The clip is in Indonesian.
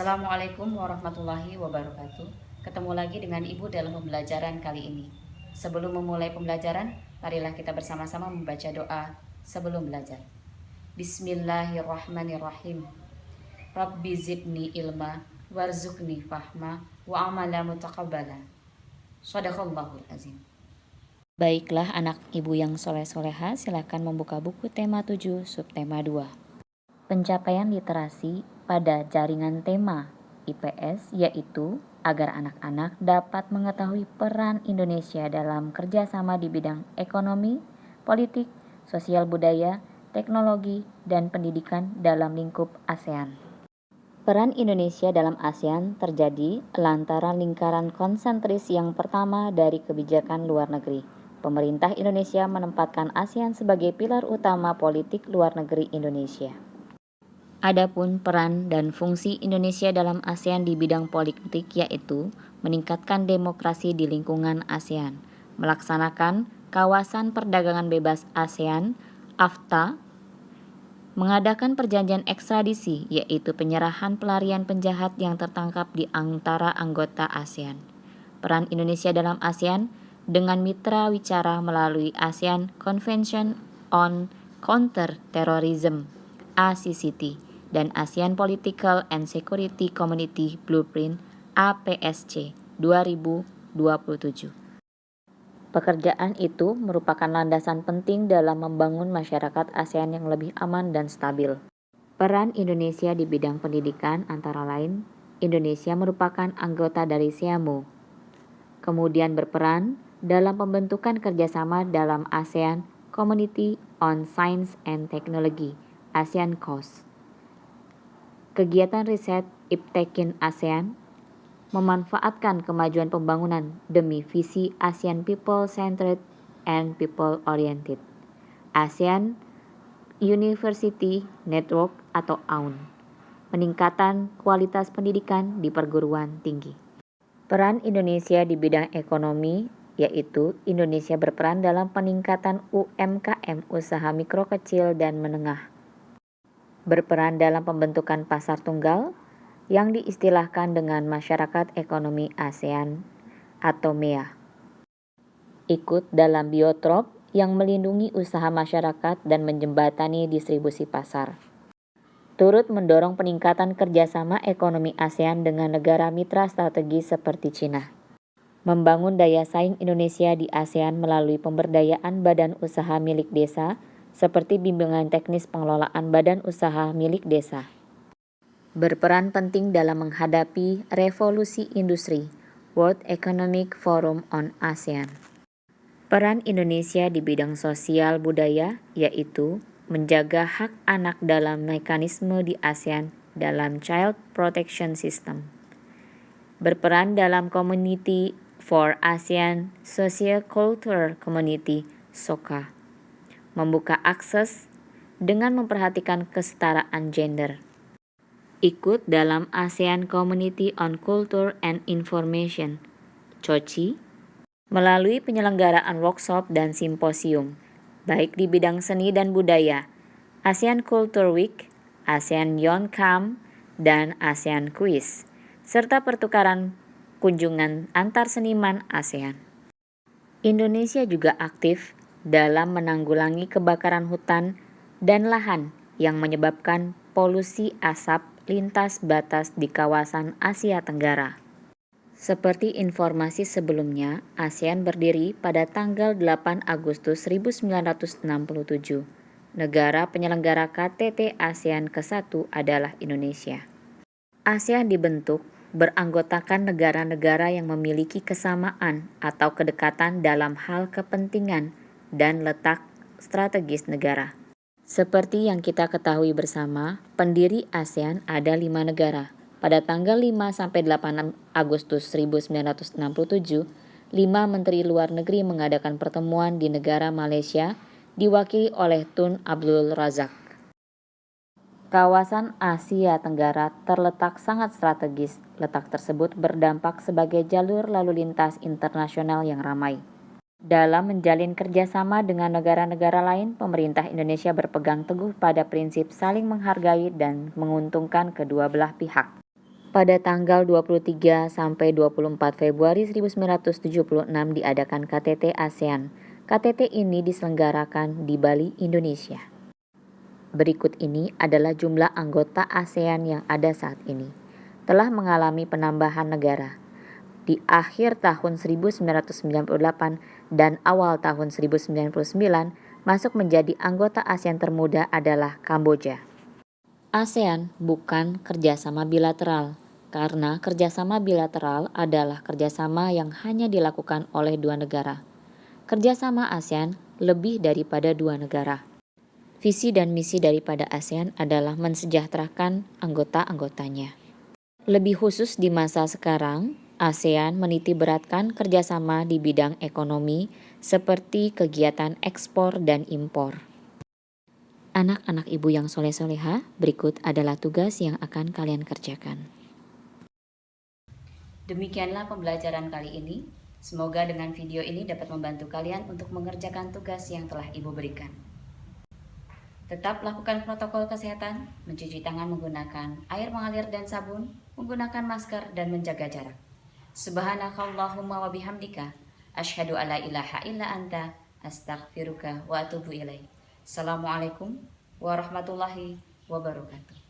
Assalamualaikum warahmatullahi wabarakatuh. Ketemu lagi dengan Ibu dalam pembelajaran kali ini. Sebelum memulai pembelajaran, marilah kita bersama-sama membaca doa sebelum belajar. Bismillahirrahmanirrahim. Rabbi zidni ilma warzuqni fahma wa amala mutaqabbala. Shadaqallahul azim. Baiklah anak ibu yang soleh-soleha, silakan membuka buku tema 7, subtema 2. Pencapaian literasi pada jaringan tema IPS, yaitu agar anak-anak dapat mengetahui peran Indonesia dalam kerjasama di bidang ekonomi, politik, sosial budaya, teknologi, dan pendidikan dalam lingkup ASEAN. Peran Indonesia dalam ASEAN terjadi lantaran lingkaran konsentris yang pertama dari kebijakan luar negeri. Pemerintah Indonesia menempatkan ASEAN sebagai pilar utama politik luar negeri Indonesia. Adapun peran dan fungsi Indonesia dalam ASEAN di bidang politik yaitu meningkatkan demokrasi di lingkungan ASEAN, melaksanakan kawasan perdagangan bebas ASEAN (AFTA), mengadakan perjanjian ekstradisi yaitu penyerahan pelarian penjahat yang tertangkap di antara anggota ASEAN. Peran Indonesia dalam ASEAN dengan mitra wicara melalui ASEAN Convention on Counter-Terrorism (ACCT) dan ASEAN Political and Security Community Blueprint (APSC) 2027. Pekerjaan itu merupakan landasan penting dalam membangun masyarakat ASEAN yang lebih aman dan stabil. Peran Indonesia di bidang pendidikan antara lain, Indonesia merupakan anggota dari SEAMO, kemudian berperan dalam pembentukan kerjasama dalam ASEAN Community on Science and Technology (ASEAN COST). Kegiatan riset IPTEKIN ASEAN memanfaatkan kemajuan pembangunan demi visi ASEAN People-Centered and People-Oriented. ASEAN University Network atau AUN, peningkatan kualitas pendidikan di perguruan tinggi. Peran Indonesia di bidang ekonomi yaitu Indonesia berperan dalam peningkatan UMKM (usaha mikro kecil dan menengah), berperan dalam pembentukan pasar tunggal yang diistilahkan dengan Masyarakat Ekonomi ASEAN atau MEA, ikut dalam biotrop yang melindungi usaha masyarakat dan menjembatani distribusi pasar, turut mendorong peningkatan kerjasama ekonomi ASEAN dengan negara mitra strategis seperti Cina, membangun daya saing Indonesia di ASEAN melalui pemberdayaan badan usaha milik desa seperti bimbingan teknis pengelolaan badan usaha milik desa, berperan penting dalam menghadapi revolusi industri World Economic Forum on ASEAN. Peran Indonesia di bidang sosial budaya yaitu menjaga hak anak dalam mekanisme di ASEAN dalam Child Protection System, berperan dalam Community for ASEAN Socio-Cultural Community (SOCA), membuka akses dengan memperhatikan kesetaraan gender, ikut dalam ASEAN Community on Culture and Information (COCI) melalui penyelenggaraan workshop dan simposium, baik di bidang seni dan budaya, ASEAN Culture Week, ASEAN Young Camp, dan ASEAN Quiz, serta pertukaran kunjungan antar seniman ASEAN. Indonesia juga aktif dalam menanggulangi kebakaran hutan dan lahan yang menyebabkan polusi asap lintas batas di kawasan Asia Tenggara. Seperti informasi sebelumnya, ASEAN berdiri pada tanggal 8 Agustus 1967. Negara penyelenggara KTT ASEAN ke-1 adalah Indonesia. ASEAN dibentuk beranggotakan negara-negara yang memiliki kesamaan atau kedekatan dalam hal kepentingan dan letak strategis negara. Seperti yang kita ketahui bersama, pendiri ASEAN ada 5 negara. Pada tanggal 5-8 Agustus 1967, 5 menteri luar negeri mengadakan pertemuan di negara Malaysia diwakili oleh Tun Abdul Razak. Kawasan Asia Tenggara terletak sangat strategis. Letak tersebut berdampak sebagai jalur lalu lintas internasional yang ramai. Dalam menjalin kerjasama dengan negara-negara lain, pemerintah Indonesia berpegang teguh pada prinsip saling menghargai dan menguntungkan kedua belah pihak. Pada tanggal 23 sampai 24 Februari 1976 diadakan KTT ASEAN. KTT ini diselenggarakan di Bali, Indonesia. Berikut ini adalah jumlah anggota ASEAN yang ada saat ini. Telah mengalami penambahan negara. Di akhir tahun 1998 dan awal tahun 1999, masuk menjadi anggota ASEAN termuda adalah Kamboja. ASEAN bukan kerjasama bilateral, karena kerjasama bilateral adalah kerjasama yang hanya dilakukan oleh dua negara. Kerjasama ASEAN lebih daripada dua negara. Visi dan misi daripada ASEAN adalah mensejahterakan anggota-anggotanya. Lebih khusus di masa sekarang, ASEAN menitiberatkan kerjasama di bidang ekonomi seperti kegiatan ekspor dan impor. Anak-anak ibu yang soleh-soleha, berikut adalah tugas yang akan kalian kerjakan. Demikianlah pembelajaran kali ini. Semoga dengan video ini dapat membantu kalian untuk mengerjakan tugas yang telah ibu berikan. Tetap lakukan protokol kesehatan, mencuci tangan menggunakan air mengalir dan sabun, menggunakan masker dan menjaga jarak. Subhanakallahumma wa bihamdika, asyhadu alla ilaha illa anta, astaghfiruka wa atubu ilaik. Assalamualaikum warahmatullahi wabarakatuh.